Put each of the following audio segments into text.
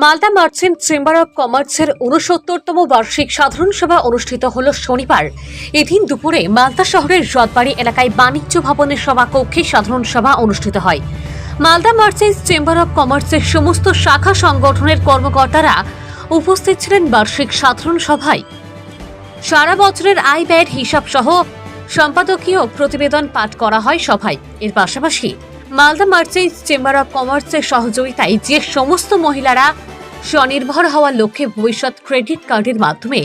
Malda merchant chamber of কমার্সের ৬৯তম বার্ষিক সাধারণ সভা অনুষ্ঠিত হল শনিবার। এদিন দুপুরে মালদা শহরের রথবাড়ি এলাকায় বাণিজ্য ভবনের সভাকক্ষে সাধারণ সভা অনুষ্ঠিত হয়। মালদা মার্চেন্ট চেম্বার অব কমার্সের সমস্ত শাখা সংগঠনের কর্মকর্তারা উপস্থিত ছিলেন বার্ষিক সাধারণ সভায়। সারা বছরের আয় ব্যয়ের হিসাব সহ সম্পাদকীয় প্রতিবেদন পাঠ করা হয় সভায়। এর পাশাপাশি মালদা মার্চেন্টস চেম্বার অব কমার্সের সহযোগিতায় যে সমস্ত মহিলারা স্বনির্ভর হওয়ার লক্ষ্যে ভবিষ্যৎ ক্রেডিট কার্ডের মাধ্যমে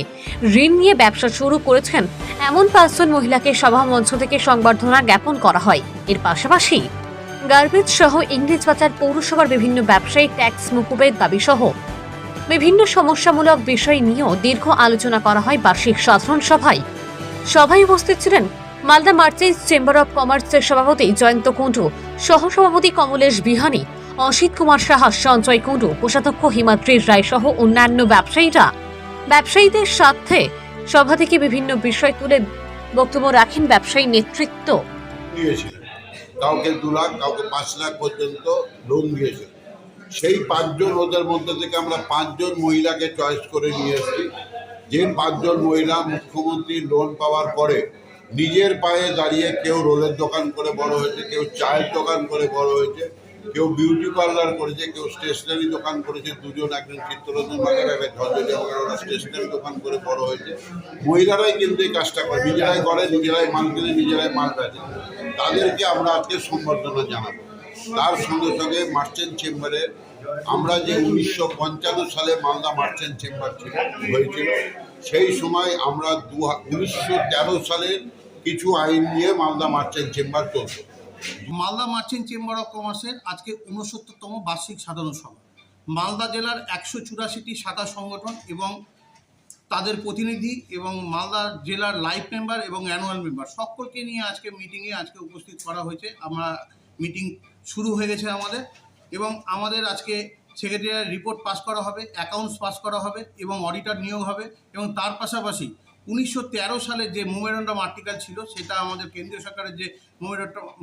ঋণ নিয়ে ব্যবসা শুরু করেছেন এমন ৫ জন মহিলাকে সভামঞ্চ থেকে সংবর্ধনা জ্ঞাপন করা হয়। এর পাশাপাশি গার্বেজ সহ ইংরেজবাজার পৌরসভার বিভিন্ন ব্যবসায়ী ট্যাক্স মুকুবের দাবি সহ বিভিন্ন সমস্যামূলক বিষয় নিয়েও দীর্ঘ আলোচনা করা হয় বার্ষিক সাধারণ সভায়। সভায় উপস্থিত ছিলেন মালদা মার্চেন্টস চেম্বার অব কমার্সের সভাপতি জয়ন্ত কুণ্ডু, সহসভাপতি কমলেশ বিহানী, অসিত কুমার সাহা, সঞ্জয় কুণ্ডু, কোষাধ্যক্ষ হিমাদ্রি রায় সহ অন্যান্য ব্যবসায়ীরা ব্যবসায়ীদের সাথে সভা থেকে বিভিন্ন বিষয় তুলে বক্তব্য রাখেন ব্যবসায়ী নেতৃত্ব। কাউকে 2 লাখ, কাউকে 5 লাখ পর্যন্ত লোন দিয়েছে। সেই 5 জন, ওদের মধ্যে থেকে আমরা 5 জন মহিলাকে চয়েস করে নিয়ে এসেছি। যে 5 জন মহিলা মুখ্যমন্ত্রী লোন পাওয়ার পরে নিজের পায়ে দাঁড়িয়ে কেউ রোলের দোকান করে বড় হয়েছে, কেউ চায়ের দোকান করে বড় হয়েছে, কেউ বিউটি পার্লার করেছে, কেউ স্টেশনারি দোকান করেছে। 2 জন, একজন চিত্তরঞ্জন বাজার, একটা ঝলঝলি বাজার, ওরা স্টেশনারি দোকান করে বড় হয়েছে। মহিলারাই কিন্তু এই কাজটা করে, নিজেরাই করে, নিজেরাই মাল কিনে, নিজেরাই মাল বেচে। তাদেরকে আমরা আজকে সম্বর্ধনা জানাবো। তার সঙ্গে সঙ্গে মার্চেন্ট চেম্বারের আমরা যে 1955 সালে মালদা মার্চেন্ট চেম্বার হয়েছিল, সেই সময় আমরা 1913 সালের কিছু আইন নিয়ে মালদা মার্চেন্ট চেম্বার চলত। মালদা মার্চেন্ট চেম্বার অফ কমার্সের আজকে 69তম বার্ষিক সাধারণ সভা। মালদা জেলার 184টি শাখা সংগঠন এবং তাদের প্রতিনিধি এবং মালদা জেলার লাইফ মেম্বার এবং অ্যানুয়াল মেম্বার সকলকে নিয়ে আজকে মিটিংয়ে উপস্থিত করা হয়েছে। আমরা মিটিং শুরু হয়ে গেছে আমাদের, এবং আমাদের আজকে সেক্রেটারিয়াল রিপোর্ট পাস করা হবে, অ্যাকাউন্টস পাস করা হবে এবং অডিটর নিয়োগ হবে। এবং তার পাশাপাশি 1913 সালে যে মেমোরেন্ডাম আর্টিকেল ছিল, সেটা আমাদের কেন্দ্রীয় সরকারের যে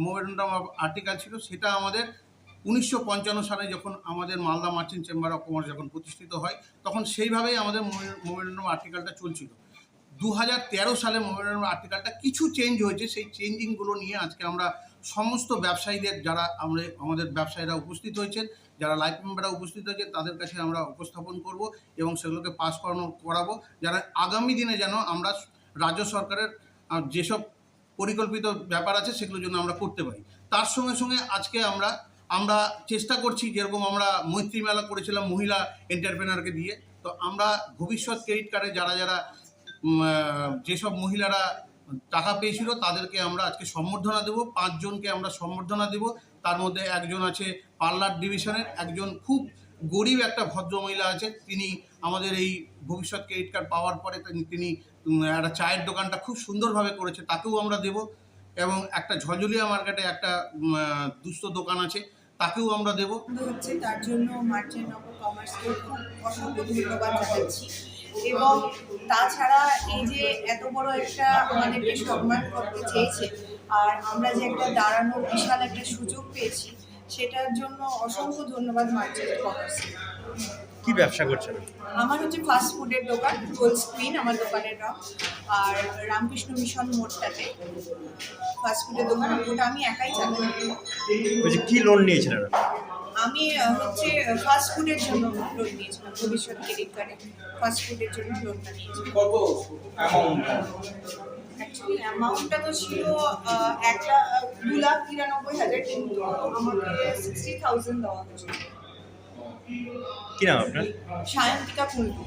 মেমোরেন্ডাম আর্টিকেল ছিল, সেটা আমাদের 1955 সালে যখন আমাদের Malda merchant chamber of commerce যখন প্রতিষ্ঠিত হয়, তখন সেইভাবেই আমাদের মেমোরেন্ডাম আর্টিকেলটা চলছিল। 2013 সালে মেমোরেন্ডাম আর্টিকেলটা কিছু চেঞ্জ হয়েছে। সেই চেঞ্জিংগুলো নিয়ে আজকে আমরা সমস্ত ব্যবসায়ীদের, যারা আমাদের ব্যবসায়ীরা উপস্থিত হয়েছেন, যারা লাইফ মেম্বাররা উপস্থিত হয়েছেন, তাদের কাছে আমরা উপস্থাপন করব এবং সেগুলোকে পাস করাবো, যারা আগামী দিনে যেন আমরা রাজ্য সরকারের যেসব পরিকল্পিত ব্যাপার আছে সেগুলোর জন্য আমরা করতে পারি। তার সঙ্গে সঙ্গে আজকে আমরা চেষ্টা করছি, যেরকম আমরা মৈত্রী মেলা করেছিলাম মহিলা এন্টারপ্রেনারকে দিয়ে, তো আমরা ভবিষ্যৎ ক্রেডিট কার্ডে যারা যেসব মহিলারা টাকা পেয়েছিল তাদেরকে আমরা আজকে সম্বর্ধনা দেব। 5 জনকে আমরা সম্বর্ধনা দেব। তার মধ্যে একজন আছে পার্লার ডিভিশনের, একজন খুব গরিব একটা ভদ্রমহিলা আছে, তিনি আমাদের এই ভবিষ্যৎ ক্রেডিট কার্ড পাওয়ার পরে তিনি একটা চায়ের দোকানটা খুব সুন্দরভাবে করেছে, তাকেও আমরা দেব। এবং একটা ঝলঝলিয়া মার্কেটে একটা দুস্থ দোকান আছে, তাকেও আমরা দেব। হচ্ছে তার জন্য মার্চেন্ট অফ কমার্সকে খুব অসংখ্য ধন্যবাদ জানাচ্ছি। এবং তাছাড়া এই যে এত বড় একটা আমাদেরকে সম্মান করতে চেয়েছে, আর আমরা যে একটা দাঁড়ানোর বিশাল একটা সুযোগ পেয়েছি, সেটার জন্য অসংখ্য ধন্যবাদ মার্চেন্ট কমার্সকে। কি ব্যবসা করছেন? আমার হচ্ছে ফাস্ট ফুডের দোকান, গোল স্ক্রিন আমার দোকানের নাম। আর রামকৃষ্ণ মিশন মোড়টাতে ফাস্ট ফুডের দোকান, ওটা আমি একাই চালাই। বলছি, কি লোন নিয়েছিলেন? আমি হচ্ছে ফাস্ট ফুডের জন্য লোন নিয়েছিলাম, ভবিষ্যৎ ক্রেডিট কার্ডে ফাস্ট ফুডের জন্য লোনটা নিয়েছিলাম। অ্যাকচুয়ালি অ্যামাউন্টটা তো ছিল 2,93,000, কিন্তু আমাকে 60,000 দেওয়া হয়েছিল। কি নাম আপনার? সায়ন্তিকা কুণ্ডু।